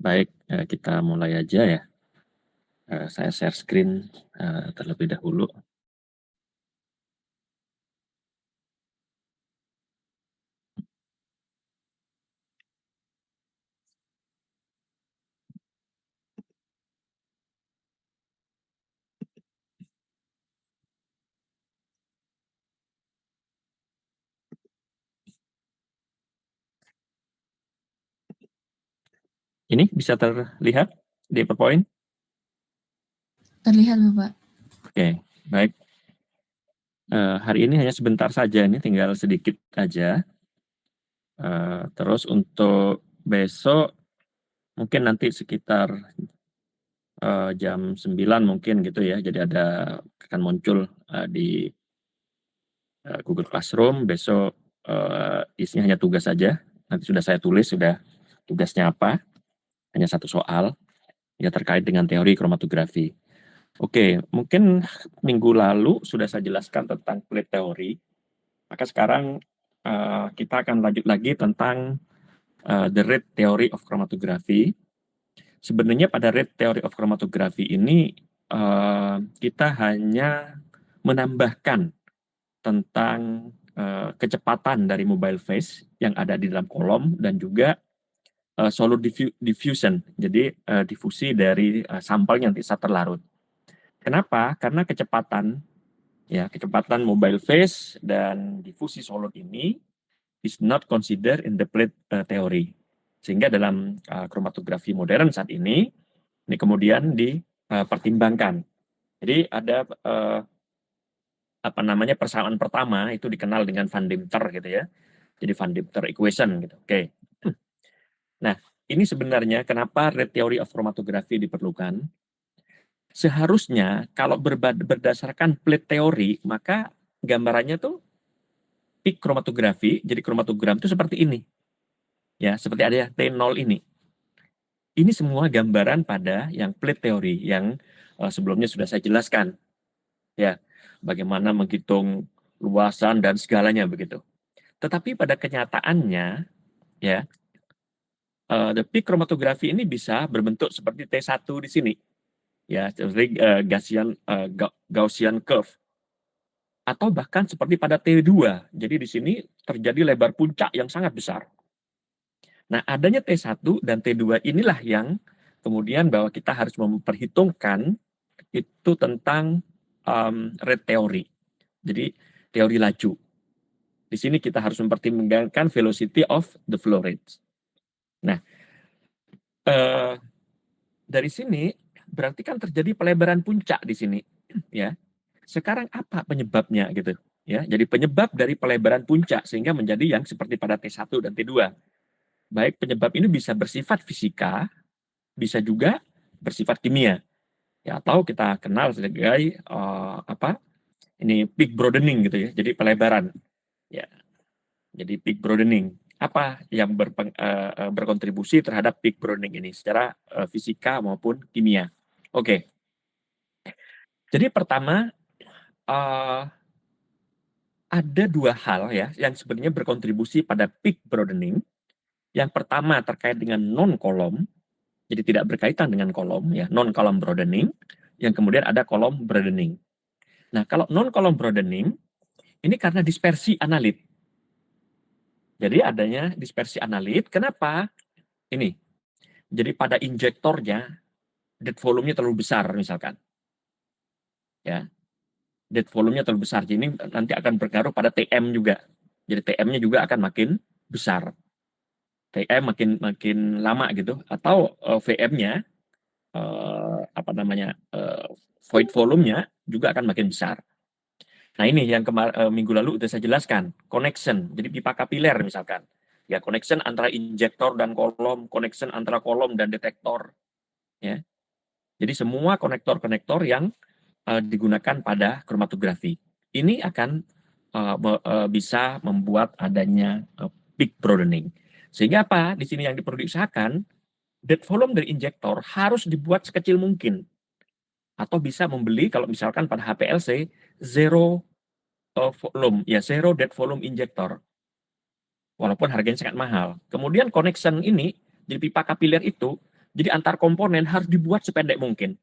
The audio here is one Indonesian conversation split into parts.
Baik, kita mulai aja ya. Saya share screen terlebih dahulu. Ini bisa terlihat di PowerPoint? Terlihat, Bapak. Oke, baik. Hari ini hanya sebentar saja, ini tinggal sedikit aja. Terus untuk besok mungkin nanti sekitar jam 9 mungkin gitu ya. Jadi akan muncul di Google Classroom. Besok isinya hanya tugas saja. Nanti sudah saya tulis, sudah tugasnya apa. Hanya satu soal ya terkait dengan teori kromatografi. Oke, mungkin minggu lalu sudah saya jelaskan tentang plate teori. Maka sekarang kita akan lanjut lagi tentang the red theory of chromatography. Sebenarnya pada red theory of chromatography ini kita hanya menambahkan tentang kecepatan dari mobile phase yang ada di dalam kolom dan juga solid diffusion, jadi difusi dari sampel yang bisa terlarut. Kenapa? Karena kecepatan mobile phase dan difusi solid ini is not considered in the plate theory. Sehingga dalam kromatografi modern saat ini kemudian dipertimbangkan. Jadi ada persamaan pertama itu dikenal dengan Van Deventer gitu ya. Jadi Van Deventer equation gitu. Oke. Nah, ini sebenarnya kenapa red theory of chromatography diperlukan. Seharusnya kalau berdasarkan plate teori, maka gambarannya tuh peak kromatografi, jadi kromatogram itu seperti ini. Ya, seperti ada T0 ini. Ini semua gambaran pada yang plate teori yang sebelumnya sudah saya jelaskan. Ya, bagaimana menghitung luasan dan segalanya begitu. Tetapi pada kenyataannya ya, the peak kromatografi ini bisa berbentuk seperti T1 di sini. Ya, seperti Gaussian curve. Atau bahkan seperti pada T2. Jadi di sini terjadi lebar puncak yang sangat besar. Nah, adanya T1 dan T2 inilah yang kemudian bahwa kita harus memperhitungkan itu tentang rate theory. Jadi teori laju. Di sini kita harus mempertimbangkan velocity of the flow rate. Nah, dari sini berarti kan terjadi pelebaran puncak di sini, ya. Sekarang apa penyebabnya gitu, ya? Jadi penyebab dari pelebaran puncak sehingga menjadi yang seperti pada T1 dan T2. Baik penyebab ini bisa bersifat fisika, bisa juga bersifat kimia. Ya, atau kita kenal sebagai peak broadening gitu ya. Jadi pelebaran. Ya. Jadi peak broadening. Apa yang berkontribusi terhadap peak broadening ini secara fisika maupun kimia. Oke. Jadi pertama ada dua hal ya yang sebenarnya berkontribusi pada peak broadening. Yang pertama terkait dengan non-kolom, jadi tidak berkaitan dengan kolom ya, non-kolom broadening. Yang kemudian ada kolom broadening. Nah, kalau non-kolom broadening ini karena dispersi analit. Jadi adanya dispersi analit. Kenapa? Ini. Jadi pada injektornya dead volume-nya terlalu besar misalkan. Ya. Dead volume-nya terlalu besar. Jadi ini nanti akan berpengaruh pada TM juga. Jadi TM-nya juga akan makin besar. TM makin lama gitu, atau VM-nya void volume-nya juga akan makin besar. Nah, ini yang minggu lalu sudah saya jelaskan, connection. Jadi pipa kapiler misalkan. Ya, connection antara injektor dan kolom, connection antara kolom dan detektor. Ya. Jadi semua konektor-konektor yang digunakan pada kromatografi. Ini akan bisa membuat adanya peak broadening. Sehingga apa? Di sini yang perlu diusahakan, dead volume dari injektor harus dibuat sekecil mungkin. Atau bisa membeli, kalau misalkan pada HPLC, zero volume, ya zero dead volume injektor. Walaupun harganya sangat mahal. Kemudian connection ini, jadi pipa kapiler itu, Jadi antar komponen harus dibuat sependek mungkin.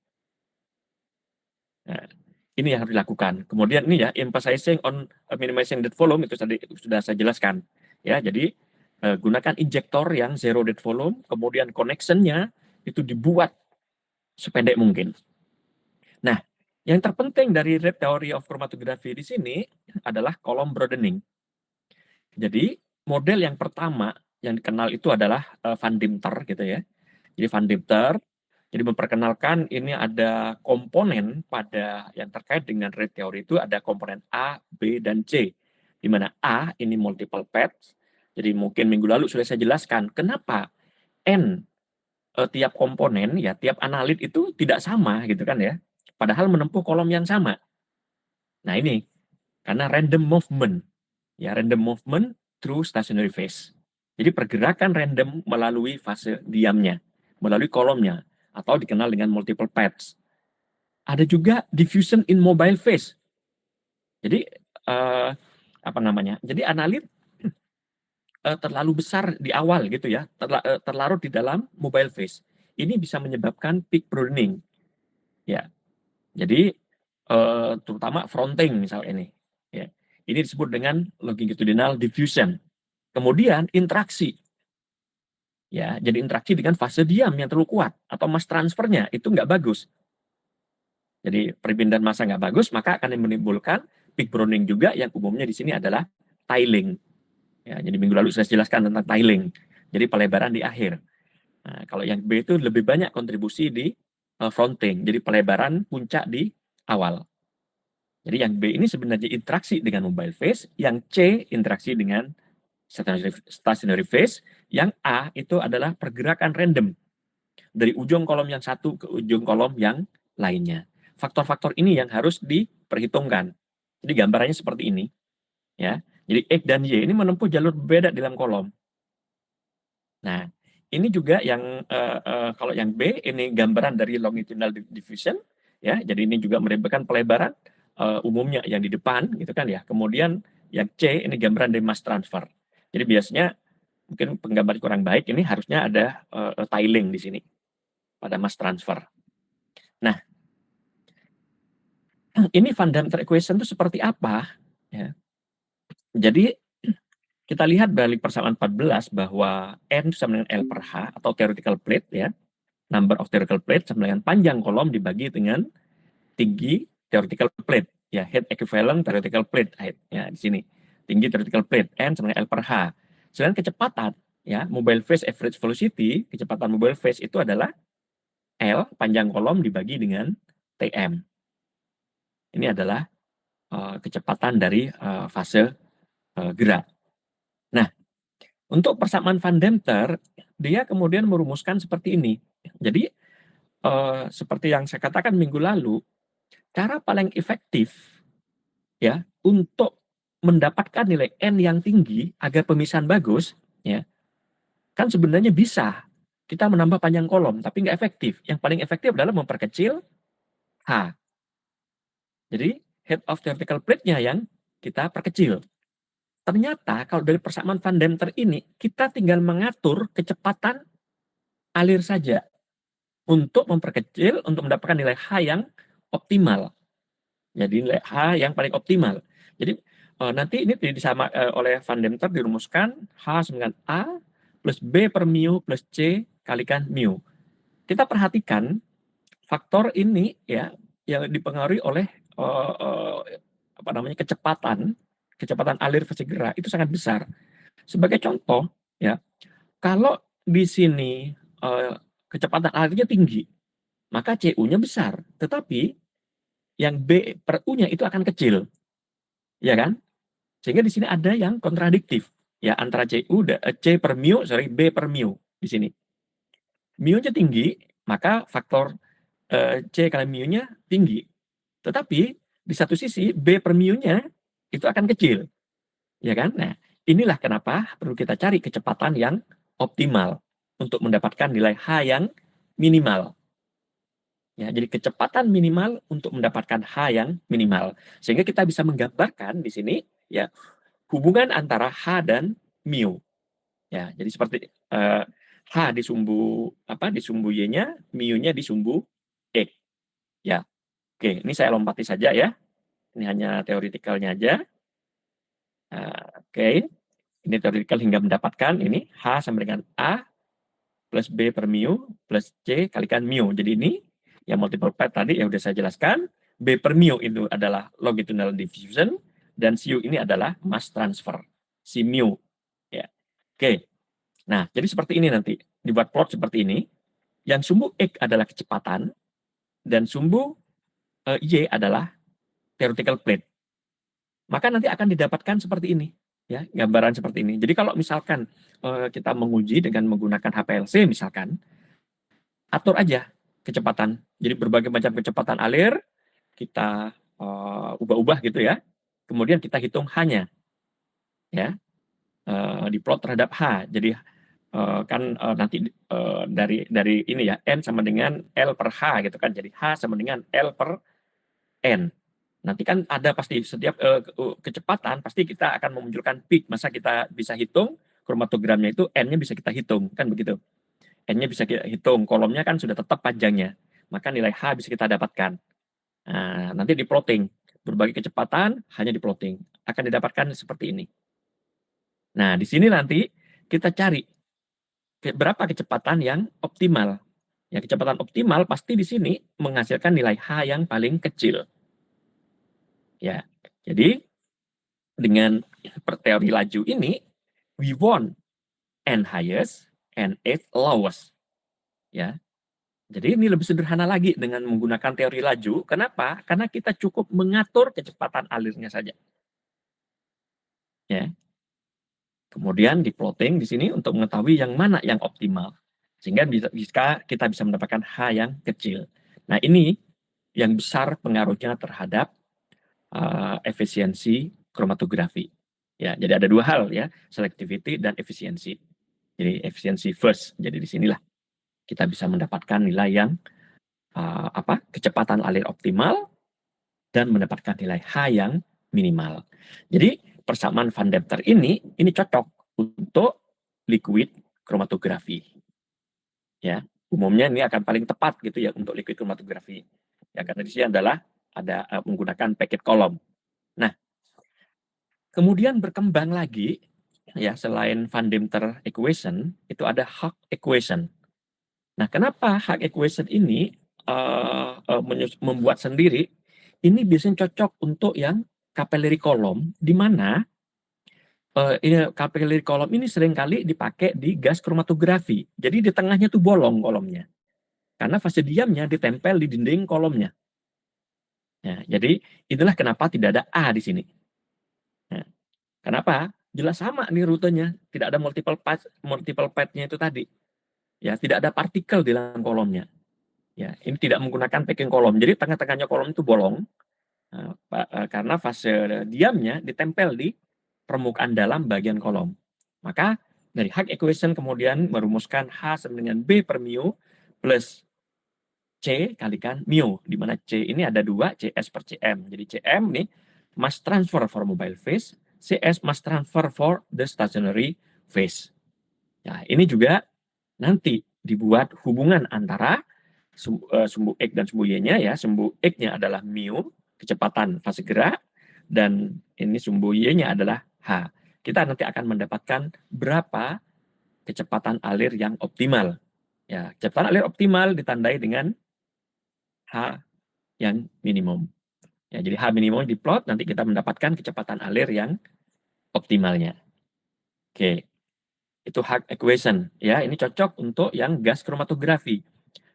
Nah, ini yang harus dilakukan. Kemudian ini ya, emphasizing on minimizing dead volume, itu tadi sudah saya jelaskan. Ya, jadi gunakan injektor yang zero dead volume, kemudian connection-nya itu dibuat sependek mungkin. Nah, yang terpenting dari red theory of chromatography di sini adalah column broadening. Jadi, model yang pertama yang dikenal itu adalah Van Dimter gitu ya. Jadi Van Dimter jadi memperkenalkan ini ada komponen pada yang terkait dengan red theory itu ada komponen A, B, dan C. Di mana A ini multiple paths. Jadi mungkin minggu lalu sudah saya jelaskan kenapa N tiap komponen ya tiap analit itu tidak sama gitu kan ya. Padahal menempuh kolom yang sama. Nah ini karena random movement ya random movement through stationary phase. Jadi pergerakan random melalui fase diamnya, melalui kolomnya atau dikenal dengan multiple paths. Ada juga diffusion in mobile phase. Jadi apa namanya? Jadi analit terlalu besar di awal gitu ya, terlarut di dalam mobile phase. Ini bisa menyebabkan peak broadening. Ya. Jadi terutama fronting misal ini. Ya. Ini disebut dengan longitudinal diffusion. Kemudian interaksi. Ya, jadi interaksi dengan fase diam yang terlalu kuat atau mass transfernya itu nggak bagus. Jadi perpindahan massa nggak bagus, maka akan menimbulkan peak broadening juga yang umumnya di sini adalah tiling. Ya, jadi minggu lalu saya jelaskan tentang tiling. Jadi pelebaran di akhir. Nah, kalau yang B itu lebih banyak kontribusi di fronting. Jadi pelebaran puncak di awal. Jadi yang B ini sebenarnya interaksi dengan mobile phase, yang C interaksi dengan stationary phase, yang A itu adalah pergerakan random dari ujung kolom yang satu ke ujung kolom yang lainnya. Faktor-faktor ini yang harus diperhitungkan. Jadi gambarannya seperti ini, ya. Jadi X dan Y ini menempuh jalur berbeda di dalam kolom. Nah, ini juga yang kalau yang B ini gambaran dari longitudinal diffusion, ya. Jadi ini juga menimbulkan pelebaran umumnya yang di depan, gitu kan ya. Kemudian yang C ini gambaran dari mass transfer. Jadi biasanya mungkin penggambar kurang baik ini harusnya ada tiling di sini pada mass transfer. Nah, ini Van Damter equation itu seperti apa? Ya. Jadi kita lihat dari persamaan 14 bahwa N sama dengan L per H atau theoretical plate ya. Number of theoretical plate sama dengan panjang kolom dibagi dengan tinggi theoretical plate ya, head equivalent theoretical plate height ya di sini. Tinggi theoretical plate N sama dengan L per H. Sedangkan kecepatan ya, mobile phase average velocity, kecepatan mobile phase itu adalah L panjang kolom dibagi dengan TM. Ini adalah kecepatan dari fase gerak. Nah, untuk persamaan Van Damter, dia kemudian merumuskan seperti ini. Jadi, seperti yang saya katakan minggu lalu, cara paling efektif ya untuk mendapatkan nilai N yang tinggi agar pemisahan bagus, ya kan sebenarnya bisa kita menambah panjang kolom, tapi nggak efektif. Yang paling efektif adalah memperkecil H. Jadi, head of theoretical plate-nya yang kita perkecil. Ternyata kalau dari persamaan Van Damter ini, kita tinggal mengatur kecepatan alir saja untuk memperkecil, untuk mendapatkan nilai H yang optimal. Jadi nilai H yang paling optimal. Jadi nanti ini disama oleh Van Damter dirumuskan H sama dengan A plus B per mu plus C kalikan mu. Kita perhatikan faktor ini ya yang dipengaruhi oleh apa namanya kecepatan alir fase gerak itu sangat besar. Sebagai contoh ya, kalau di sini kecepatan alirnya tinggi, maka CU-nya besar, tetapi yang B per U-nya itu akan kecil. Ya kan? Sehingga di sini ada yang kontradiktif ya antara C per mu, B per mu di sini. Mu-nya tinggi, maka faktor C kali mu-nya tinggi. Tetapi di satu sisi B per mu-nya itu akan kecil. Ya kan? Nah, inilah kenapa perlu kita cari kecepatan yang optimal untuk mendapatkan nilai H yang minimal. Ya, jadi kecepatan minimal untuk mendapatkan H yang minimal. Sehingga kita bisa menggambarkan di sini ya hubungan antara H dan mu. Ya, jadi seperti H di sumbu di sumbu Y-nya, mu-nya di sumbu X. Ya. Oke, ini saya lompati saja ya. Ini hanya teoretikalnya aja. Oke. Ini teoritikal hingga mendapatkan ini H sama dengan A plus B per mu plus C kalikan mu. Jadi ini yang multiple path tadi yang sudah saya jelaskan. B per mu itu adalah longitudinal diffusion dan Cu ini adalah mass transfer. Si mu. Ya. Oke. Nah, jadi seperti ini nanti. Dibuat plot seperti ini. Yang sumbu X adalah kecepatan dan sumbu Y adalah theoretical plate. Maka nanti akan didapatkan seperti ini. Ya, gambaran seperti ini. Jadi kalau misalkan kita menguji dengan menggunakan HPLC misalkan, atur aja kecepatan. Jadi berbagai macam kecepatan alir kita ubah-ubah gitu ya. Kemudian kita hitung H-nya. Ya. Diplot terhadap H. Jadi kan nanti dari ini ya, N sama dengan L per H gitu kan. Jadi H sama dengan L per N. Nanti kan ada pasti setiap kecepatan pasti kita akan memunculkan peak. Masa kita bisa hitung kromatogramnya itu N-nya bisa kita hitung kan begitu. N-nya bisa kita hitung, kolomnya kan sudah tetap panjangnya. Maka nilai H bisa kita dapatkan. Nah, nanti di plotting berbagai kecepatan hanya di plotting akan didapatkan seperti ini. Nah, di sini nanti kita cari berapa kecepatan yang optimal. Ya, kecepatan optimal pasti di sini menghasilkan nilai H yang paling kecil. Ya, jadi dengan teori laju ini, we want N highest and H lowest. Ya, jadi ini lebih sederhana lagi dengan menggunakan teori laju. Kenapa? Karena kita cukup mengatur kecepatan alirnya saja. Ya. Kemudian di plotting di sini untuk mengetahui yang mana yang optimal. Sehingga kita bisa mendapatkan H yang kecil. Nah, ini yang besar pengaruhnya terhadap efisiensi kromatografi. Ya, jadi ada dua hal ya, selectivity dan efisiensi. Jadi efisiensi first. Jadi di sinilah kita bisa mendapatkan nilai yang kecepatan alir optimal dan mendapatkan nilai H yang minimal. Jadi persamaan Van Deventer ini cocok untuk liquid kromatografi. Ya, umumnya ini akan paling tepat gitu ya untuk liquid kromatografi. Ya, karena di sini adalah ada menggunakan packet column. Nah, kemudian berkembang lagi ya selain Van Deventer equation itu ada Hawk equation. Nah, kenapa Hawk equation ini membuat sendiri? Ini biasanya cocok untuk yang capillary column, di mana capillary column ini seringkali dipakai di gas kromatografi. Jadi di tengahnya tuh bolong kolomnya. Karena fase diamnya ditempel di dinding kolomnya. Ya, jadi itulah kenapa tidak ada A di sini. Nah, kenapa? Jelas sama nih rutenya, tidak ada multiple path-nya itu tadi. Ya, tidak ada partikel di dalam kolomnya. Ya, ini tidak menggunakan packing kolom. Jadi tengah-tengahnya kolom itu bolong karena fase diamnya ditempel di permukaan dalam bagian kolom. Maka dari Hawk equation kemudian merumuskan H sama dengan B per mu plus C kalikan mu, di mana C ini ada dua, CS per CM. Jadi CM nih mass transfer for mobile phase, CS mass transfer for the stationary phase. Nah, ini juga nanti dibuat hubungan antara sumbu X dan sumbu Y-nya ya. Sumbu X-nya adalah mu, kecepatan fase gerak, dan ini sumbu Y-nya adalah H. Kita nanti akan mendapatkan berapa kecepatan alir yang optimal. Ya, kecepatan alir optimal ditandai dengan H yang minimum. Ya, jadi H minimum diplot, nanti kita mendapatkan kecepatan alir yang optimalnya. Oke, itu Hawk equation. Ya, ini cocok untuk yang gas kromatografi.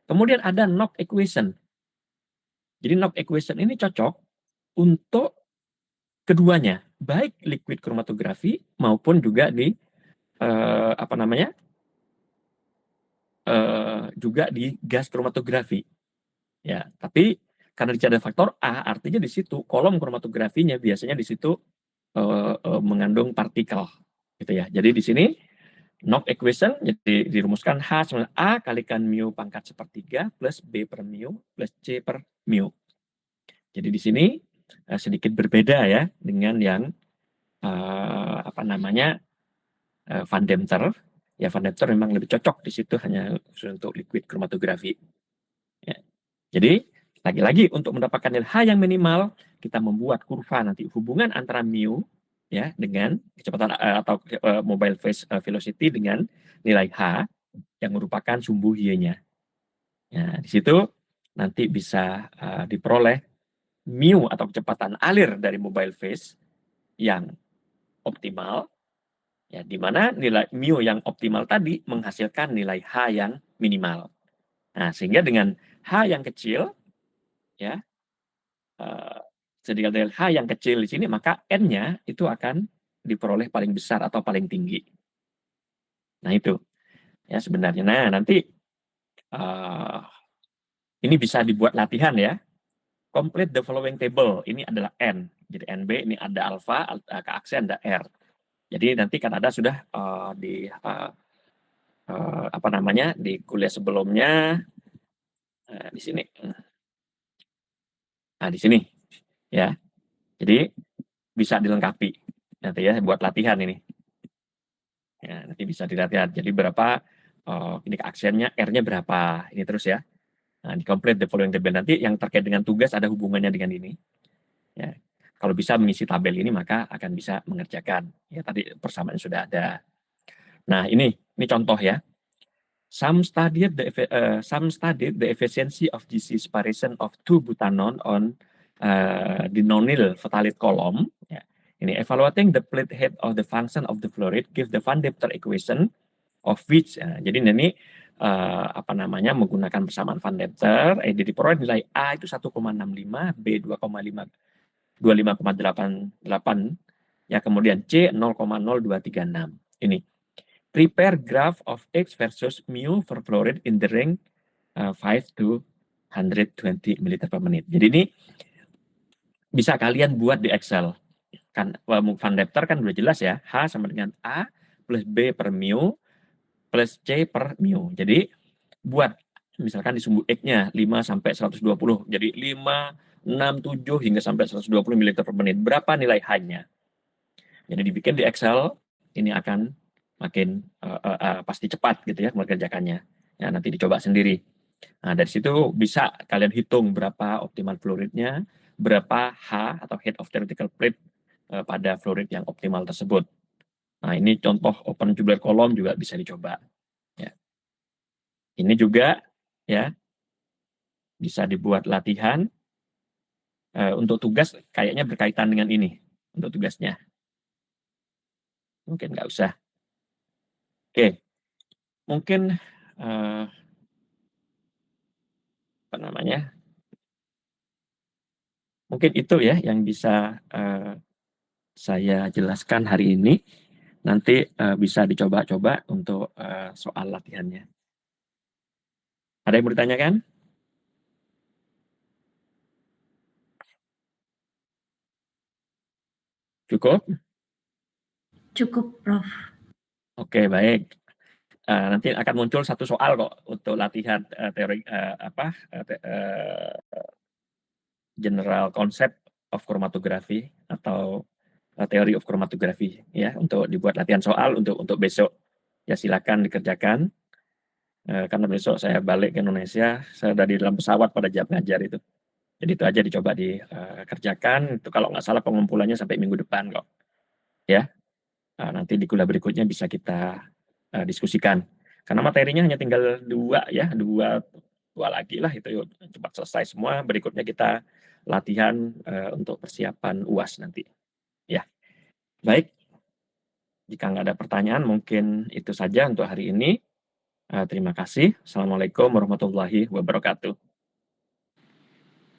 Kemudian ada Knock equation. Jadi Knock equation ini cocok untuk keduanya, baik liquid kromatografi maupun juga di juga di gas kromatografi. Ya, tapi karena ada faktor A, artinya di situ kolom kromatografinya biasanya di situ mengandung partikel, gitu ya. Jadi di sini Knock equation jadi dirumuskan H sama A kalikan mu pangkat sepertiga plus B per mu plus C per mu. Jadi di sini sedikit berbeda ya dengan yang Van Deventer. ya Van Devter memang lebih cocok di situ hanya khusus untuk liquid kromatografi. Ya. Jadi lagi-lagi untuk mendapatkan nilai H yang minimal, kita membuat kurva nanti hubungan antara mu ya dengan kecepatan atau mobile phase velocity dengan nilai H yang merupakan sumbu Y-nya. Ya, di situ nanti bisa diperoleh mu atau kecepatan alir dari mobile phase yang optimal, ya, di mana nilai mu yang optimal tadi menghasilkan nilai H yang minimal. Nah, sehingga dengan H yang kecil, ya, sedangkan dengan H yang kecil di sini, maka N-nya itu akan diperoleh paling besar atau paling tinggi. Nah, itu ya sebenarnya. Nah, nanti ini bisa dibuat latihan ya. Complete the following table. Ini adalah N. Jadi NB ini ada alfa, ke aksen ada R. Jadi nanti kan ada sudah di apa namanya di kuliah sebelumnya di sini. Nah, di sini ya. Jadi bisa dilengkapi nanti ya buat latihan ini. Ya, nanti bisa dilihat. Jadi berapa ini ke aksennya R-nya berapa. Ini terus ya. Nah, di complete the following table nanti yang terkait dengan tugas ada hubungannya dengan ini. Ya. Kalau bisa mengisi tabel ini maka akan bisa mengerjakan. Ya tadi persamaan sudah ada. Nah, ini contoh ya. Some studied the efficiency of GC separation of two butanol on the nonil phthalate column. Ya. Ini evaluating the plate head of the function of the fluoride give the Van Devter equation of which. Jadi ini apa namanya menggunakan persamaan Van Devter, diperoleh nilai A itu 1,65, B 25,88, ya kemudian C 0,0236. Ini prepare graph of X versus mu for fluoride in the range 5 to 120 ml per menit. Jadi ini bisa kalian buat di Excel. Kan Van Devter kan udah jelas ya, H sama dengan A plus B per mu plus C per mu. Jadi buat misalkan di sumbu X-nya 5 sampai 120. Jadi 5, 6, 7 hingga sampai 120 ml per menit. Berapa nilai H-nya? Jadi dibikin di Excel, ini akan makin pasti cepat gitu ya mengerjakannya. Ya, nanti dicoba sendiri. Nah, dari situ bisa kalian hitung berapa optimal fluoridnya, berapa H atau head of theoretical plate pada fluorid yang optimal tersebut. Nah, ini contoh open tubular column juga bisa dicoba. Ya. Ini juga ya bisa dibuat latihan untuk tugas kayaknya berkaitan dengan ini untuk tugasnya. Mungkin nggak usah. Oke, mungkin apa namanya? Mungkin itu ya yang bisa saya jelaskan hari ini. Nanti bisa dicoba-coba untuk soal latihannya. Ada yang mau ditanyakan? Cukup? Cukup, Prof. Oke, baik. Nanti akan muncul satu soal kok untuk latihan teori general concept of chromatography atau teori of chromatography ya untuk dibuat latihan soal untuk besok. Ya silakan dikerjakan. Karena besok saya balik ke Indonesia, saya dari dalam pesawat pada jam ngajar itu. Jadi itu aja dicoba dikerjakan. Itu kalau nggak salah pengumpulannya sampai minggu depan kok. Ya, nanti di kuliah berikutnya bisa kita diskusikan. Karena materinya hanya tinggal dua lagi lah itu cepat selesai semua. Berikutnya kita latihan untuk persiapan UAS nanti. Ya, baik. Jika nggak ada pertanyaan, mungkin itu saja untuk hari ini. Terima kasih. Assalamualaikum warahmatullahi wabarakatuh.